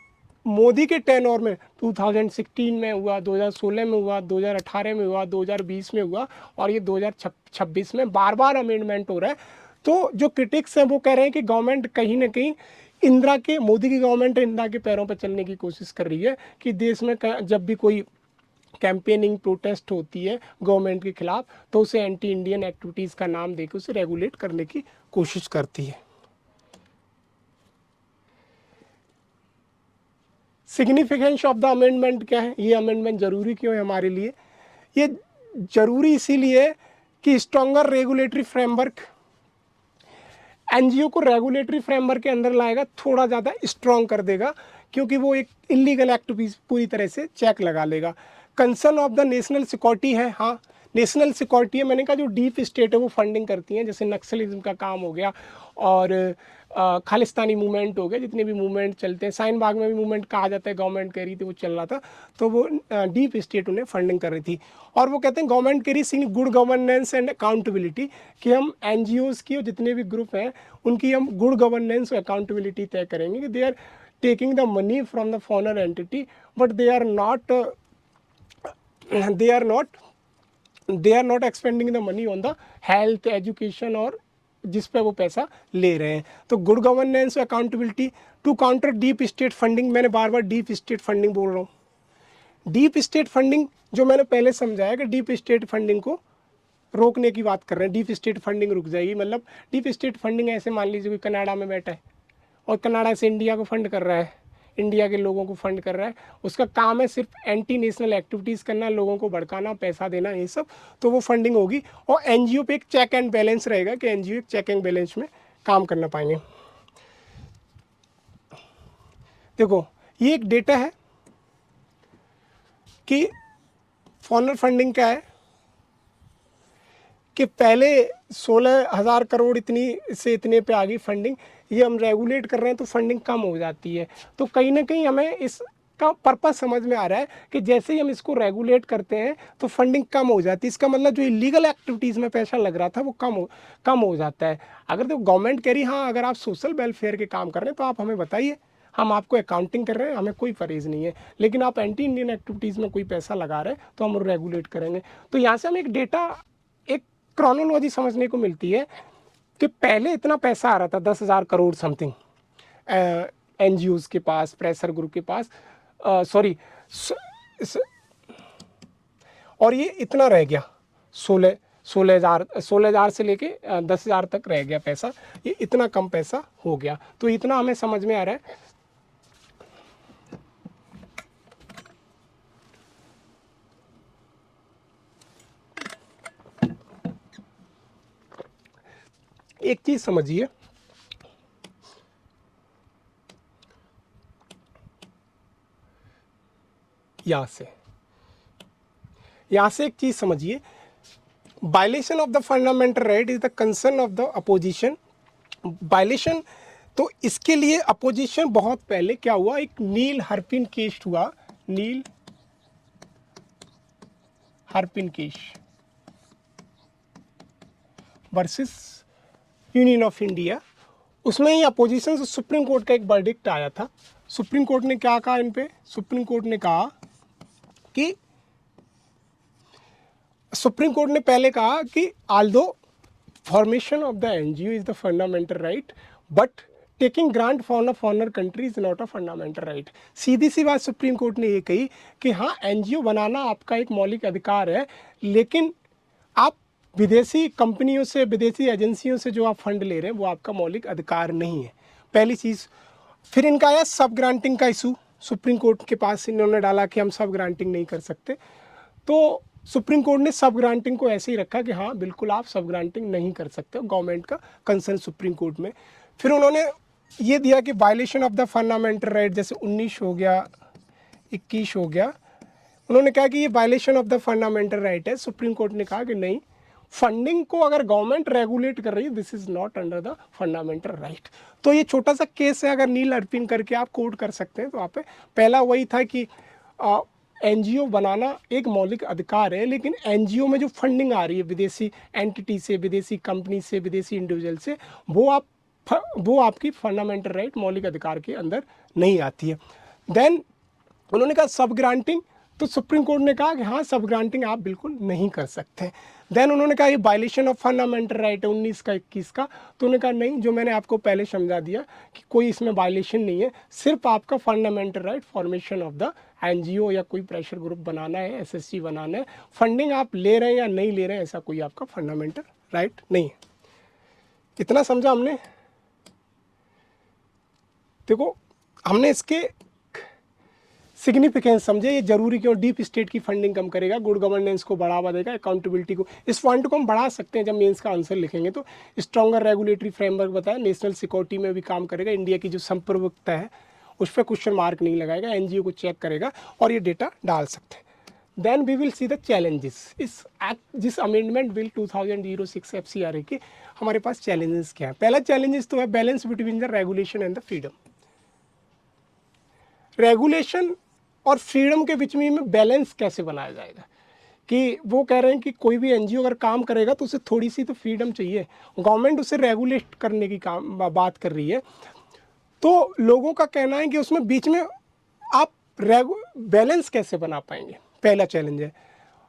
मोदी के टेन्योर में 2016 में हुआ, 2016 में हुआ, 2018 में हुआ, 2020 में हुआ और ये 2026 में बार बार अमेंडमेंट हो रहा है। तो जो क्रिटिक्स हैं वो कह रहे हैं कि गवर्नमेंट कहीं ना कहीं इंदिरा के, मोदी की गवर्नमेंट इंदिरा के पैरों पर चलने की कोशिश कर रही है कि देश में जब भी कोई कैंपेनिंग प्रोटेस्ट होती है गवर्नमेंट के खिलाफ तो उसे एंटी इंडियन एक्टिविटीज़ का नाम देकर उसे रेगुलेट करने की कोशिश करती है। सिग्निफिकेंस ऑफ द अमेंडमेंट क्या है, ये अमेंडमेंट ज़रूरी क्यों है हमारे लिए? ये ज़रूरी इसीलिए कि स्ट्रॉन्गर रेगुलेटरी फ्रेमवर्क एनजीओ को रेगुलेटरी फ्रेमवर्क के अंदर लाएगा, थोड़ा ज़्यादा स्ट्रॉन्ग कर देगा, क्योंकि वो एक इलीगल एक्टिविटीज पूरी तरह से चेक लगा लेगा। Concern of the national security है, हाँ नेशनल सिक्योरिटी है, मैंने कहा जो डीप स्टेट है वो फंडिंग करती हैं, जैसे नक्सलिज्म का काम हो गया और खालिस्तानी मूवमेंट हो गया, जितने भी मूवमेंट चलते हैं, साइन बाग में भी मूवमेंट कहा जाता है, गवर्नमेंट कह रही थी वो चल रहा था, तो वो डीप स्टेट उन्हें फंडिंग कर रही थी। और वो कहते हैं गवर्नमेंट कह रही सी गुड गवर्नेंस एंड अकाउंटेबिलिटी, कि हम एनजीओज़ की और जितने भी ग्रुप हैं उनकी हम गुड गवर्नेंस और अकाउंटेबिलिटी तय करेंगे कि they are taking the money from the foreign entity but they are not expending the money on the health, education और जिस पे वो पैसा ले रहे हैं। तो good governance accountability to counter deep state funding, मैंने बार बार डीप स्टेट फंडिंग बोल रहा हूँ। डीप स्टेट फंडिंग जो मैंने पहले समझाया कि डीप स्टेट फंडिंग को रोकने की बात कर रहे हैं, डीप स्टेट फंडिंग रुक जाएगी। मतलब डीप स्टेट फंडिंग ऐसे मान लीजिए कोई कनाडा में बैठा है और कनाडा से इंडिया को फंड कर रहा है, इंडिया के लोगों को फंड कर रहा है, उसका काम है सिर्फ एंटी नेशनल एक्टिविटीज़ करना, लोगों को भड़काना, पैसा देना, ये सब, तो वो फंडिंग होगी। और एनजीओ पे एक चेक एंड बैलेंस रहेगा कि एनजीओ एक चेक एंड बैलेंस में काम करना पाएंगे। देखो ये एक डेटा है कि फॉरेन फंडिंग क्या है, कि पहले 16,000 करोड़ इतनी से इतने पे आ गई फंडिंग, ये हम रेगुलेट कर रहे हैं तो फंडिंग कम हो जाती है। तो कहीं ना कहीं हमें इसका पर्पस समझ में आ रहा है कि जैसे ही हम इसको रेगुलेट करते हैं तो फंडिंग कम हो जाती है। इसका मतलब जो इलीगल एक्टिविटीज़ में पैसा लग रहा था वो कम हो जाता है। अगर तो गवर्नमेंट कह रही हाँ अगर आप सोशल वेलफेयर के काम कर रहे हैं तो आप हमें बताइए, हम आपको अकाउंटिंग कर रहे हैं, हमें कोई फरेज नहीं है, लेकिन आप एंटी इंडियन एक्टिविटीज़ में कोई पैसा लगा रहे हैं तो हम रेगुलेट करेंगे। तो यहाँ से हम एक डेटा, एक क्रोनोलॉजी समझने को मिलती है कि पहले इतना पैसा आ रहा था 10,000 करोड़ समथिंग एनजीओज़ के पास, प्रेशर ग्रुप के पास, और ये इतना रह गया 16,000 से लेके 10,000 तक रह गया पैसा, ये इतना कम पैसा हो गया। तो इतना हमें समझ में आ रहा है। एक चीज समझिए, यहां से एक चीज समझिए, violation of the fundamental right is the concern of the opposition. Violation, तो इसके लिए अपोजिशन बहुत पहले क्या हुआ, एक नील हरपिन केस हुआ, नील हरपिन case versus Union of India. उसमें ही अपोजिशन से सुप्रीम कोर्ट का एक वर्डिक्ट आया था। सुप्रीम कोर्ट ने क्या कहा इन पे, सुप्रीम कोर्ट ने कहा कि सुप्रीम कोर्ट ने पहले कहा कि although formation of the NGO is the fundamental right but taking grant for foreigner country is not a fundamental right. सीधी सी बात सुप्रीम कोर्ट ने ये कही कि हाँ एनजीओ बनाना आपका एक मौलिक अधिकार है, लेकिन आप विदेशी कंपनियों से, विदेशी एजेंसियों से जो आप फंड ले रहे हैं वो आपका मौलिक अधिकार नहीं है, पहली चीज़। फिर इनका आया सब ग्रांटिंग का इशू, सुप्रीम कोर्ट के पास इन्होंने डाला कि हम सब ग्रांटिंग नहीं कर सकते, तो सुप्रीम कोर्ट ने सब ग्रांटिंग को ऐसे ही रखा कि हाँ बिल्कुल आप सब ग्रांटिंग नहीं कर सकते, गवर्नमेंट का कंसर्न सुप्रीम कोर्ट में। फिर उन्होंने ये दिया कि violation of the fundamental right, जैसे 19 हो गया, 21 हो गया, उन्होंने कहा कि ये violation of the fundamental right है। सुप्रीम कोर्ट ने कहा कि नहीं, फंडिंग को अगर गवर्नमेंट रेगुलेट कर रही है this is not under the fundamental right. तो ये छोटा सा केस है, अगर नील अर्पिन करके आप कोर्ट कर सकते हैं। तो आप पहला वही था कि एनजीओ बनाना एक मौलिक अधिकार है, लेकिन एनजीओ में जो फंडिंग आ रही है विदेशी एंटिटी से, विदेशी कंपनी से, विदेशी इंडिविजुअल से, वो आपकी फंडामेंटल राइट, मौलिक अधिकार के अंदर नहीं आती है। देन उन्होंने कहा सब ग्रांटिंग, तो सुप्रीम कोर्ट ने कहा कि हाँ सब ग्रांटिंग आप बिल्कुल नहीं कर सकते। देन उन्होंने कहा ये वायलेशन ऑफ फंडामेंटल राइट है 19 का 21 का, तो उन्होंने कहा नहीं, जो मैंने आपको पहले समझा दिया कि कोई इसमें वायलेशन नहीं है, सिर्फ आपका fundamental right formation of the NGO या कोई प्रेशर ग्रुप बनाना है, एसएससी बनाना है, फंडिंग आप ले रहे हैं या नहीं ले रहे हैं ऐसा कोई आपका फंडामेंटल राइट नहीं है। इतना समझा हमने। देखो हमने इसके सिग्निफिकेंस समझे, ये जरूरी क्यों, डीप स्टेट की फंडिंग कम करेगा, गुड गवर्नेंस को बढ़ावा देगा, अकाउंटेबिलिटी को, इस पॉइंट को हम बढ़ा सकते हैं जब मेंस का आंसर लिखेंगे तो। स्ट्रॉन्गर रेगुलेटरी फ्रेमवर्क बताया, नेशनल सिक्योरिटी में भी काम करेगा, इंडिया की जो संप्रभुता है उस पर क्वेश्चन मार्क नहीं लगाएगा, एनजीओ को चेक करेगा और ये डेटा डाल सकते हैं। Then we will see the challenges, इस एक्ट जिस अमेंडमेंट बिल 2006 FCRA के हमारे पास चैलेंजेस क्या है। पहला चैलेंजेस तो है balance between the regulation and the freedom. Regulation और फ्रीडम के बीच में बैलेंस कैसे बनाया जाएगा, कि वो कह रहे हैं कि कोई भी एनजीओ अगर काम करेगा तो उसे थोड़ी सी तो फ्रीडम चाहिए, गवर्नमेंट उसे रेगुलेट करने की बात कर रही है, तो लोगों का कहना है कि उसमें बीच में आप बैलेंस कैसे बना पाएंगे, पहला चैलेंज है।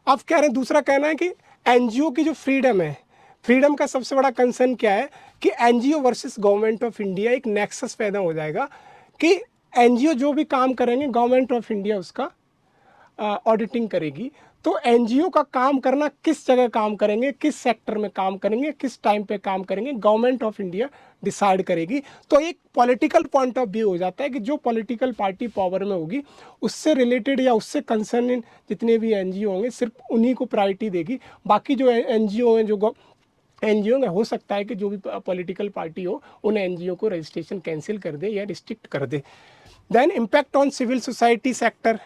अब कह रहे हैं, दूसरा कहना है कि एनजीओ की जो फ्रीडम है, फ्रीडम का सबसे बड़ा कंसर्न क्या है कि NGO versus government of India एक नेक्सस पैदा हो जाएगा कि एनजीओ जो भी काम करेंगे गवर्नमेंट ऑफ इंडिया उसका ऑडिटिंग करेगी, तो एनजीओ का काम करना, किस जगह काम करेंगे, किस सेक्टर में काम करेंगे, किस टाइम पे काम करेंगे, गवर्नमेंट ऑफ इंडिया डिसाइड करेगी। तो एक पॉलिटिकल पॉइंट ऑफ व्यू हो जाता है कि जो पॉलिटिकल पार्टी पावर में होगी उससे रिलेटेड या उससे कंसर्न जितने भी एनजीओ होंगे सिर्फ उन्हीं को प्रायोरिटी देगी, बाकी जो एनजीओ हैं, जो एनजीओ में हो सकता है कि जो भी पॉलिटिकल पार्टी हो उन एनजीओ को रजिस्ट्रेशन कैंसिल कर दे या रिस्ट्रिक्ट कर दे। Then impact on civil society sector,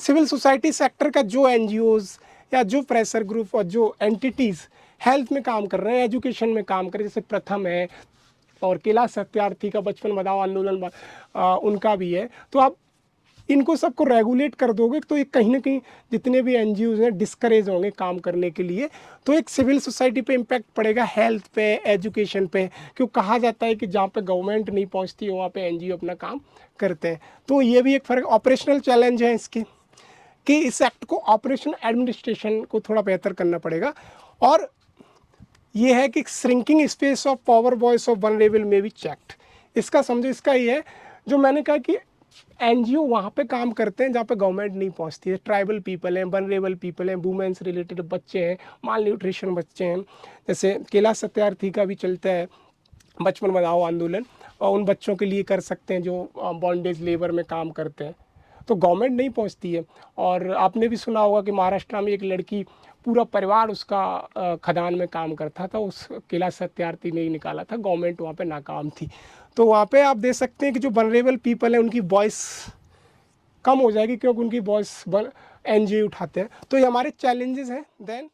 civil society sector का जो एनजीओज या जो प्रेशर ग्रुप और जो एंटिटीज़ हेल्थ में काम कर रहे हैं, एजुकेशन में काम कर रहे हैं, जैसे प्रथम है और कैलाश सत्यार्थी का बचपन बचाओ आंदोलन उनका भी है, तो आप इनको सबको रेगुलेट कर दोगे तो ये कहीं ना कहीं जितने भी एनजीओज हैं डिस्करेज होंगे काम करने के लिए, तो एक सिविल सोसाइटी पे इम्पैक्ट पड़ेगा, हेल्थ पे, एजुकेशन पे, क्यों कहा जाता है कि जहाँ पे गवर्नमेंट नहीं पहुँचती है वहाँ पे एनजीओ अपना काम करते हैं। तो ये भी एक फ़र्क, ऑपरेशनल चैलेंज है इसके कि इस एक्ट को ऑपरेशन एडमिनिस्ट्रेशन को थोड़ा बेहतर करना पड़ेगा। और ये है कि shrinking space of power voice of vulnerable में भी चेक्ड, इसका समझो, इसका ये है जो मैंने कहा कि एनजीओ वहाँ पे काम करते हैं जहाँ पे गवर्नमेंट नहीं पहुँचती है, ट्राइबल पीपल हैं, वनरेबल पीपल हैं, वुमेन्स रिलेटेड बच्चे हैं, माल न्यूट्रिशन बच्चे हैं, जैसे कैलाश सत्यार्थी का भी चलता है बचपन बचाओ आंदोलन, और उन बच्चों के लिए कर सकते हैं जो बॉन्डेज लेबर में काम करते हैं, तो गवर्नमेंट नहीं पहुंचती है। और आपने भी सुना होगा कि महाराष्ट्र में एक लड़की, पूरा परिवार उसका खदान में काम करता था, उस कैलाश सत्यार्थी ने ही निकाला था, गवर्नमेंट वहाँ पे नाकाम थी। तो वहाँ पे आप देख सकते हैं कि जो वनरेबल पीपल है उनकी वॉइस कम हो जाएगी क्योंकि उनकी वॉइस एनजीओ उठाते हैं। तो ये हमारे चैलेंजेस हैं। देन